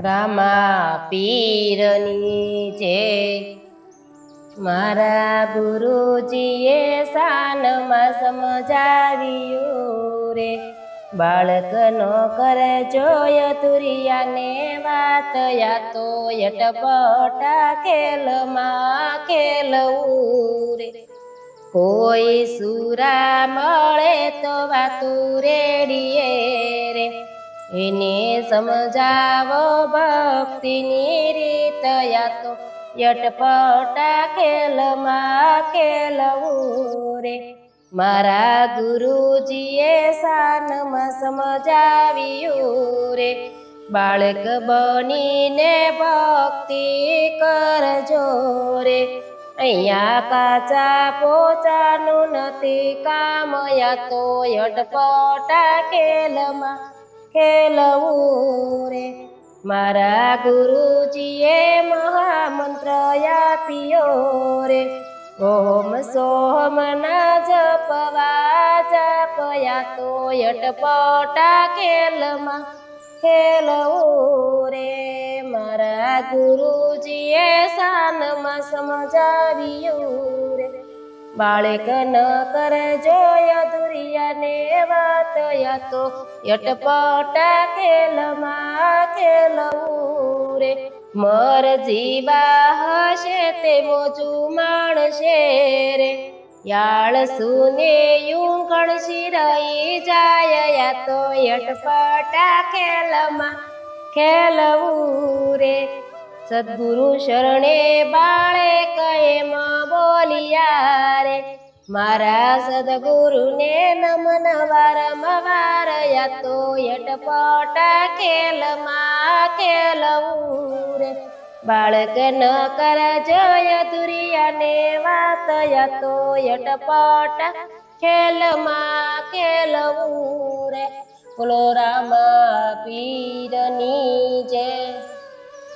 રામા પીરની જય। મારા ગુરુજીએ શાનમાં સમજાવ્યું રે, બાળક નો કરે જોય તુરિયાને વાત, યા તો યટપટા ખેલમાં ખેલવું રે। કોઈ સુરા મળે તો વાતું રેડીએ રે, એને સમજાવો ભક્તિની રીત, યા તો યટપટા ખેલમાં ખેલવું રે। મારા ગુરુજીએ શાનમાં સમજાવ્યું રે, બાળક બનીને ભક્તિ કરજો રે। અહીંયા કાચા પોચાનું નથી કામ, યા તો યટપટા ખેલમાં ખેલવું રે। મારા ગુરુજીએ મહામંત્ર આપ્યો રે, ઓમ સોમ ના જપવા જપયા તો યટપટા ખેલમાં ખેલવું રે। મારા ગુરુજીએ શાનમાં સમજાવ્યું રે, બાળક ન કરે જોય દુરિયાને વાત, યા તો યટપટા ખેલમાં ખેલવું રે। મરજી બા હશે તે મોજું માણશે રે, યાળ સુને યુંકણ શિરાઈ જાય, યા તો યટપટા ખેલમાં ખેલવું રે। સદગુરુ શરણે બાળે કએમ બોલિયા રે, મારા સદગુરુને નમન વારંવાર, યા તો યટપટા ખેલમાં ખેલવું રે। બાળક ન કરે જોય દુરિયાને વાત, યા તો યટપટા ખેલમાં ખેલવું રે। બોલો રામા પીરની જય।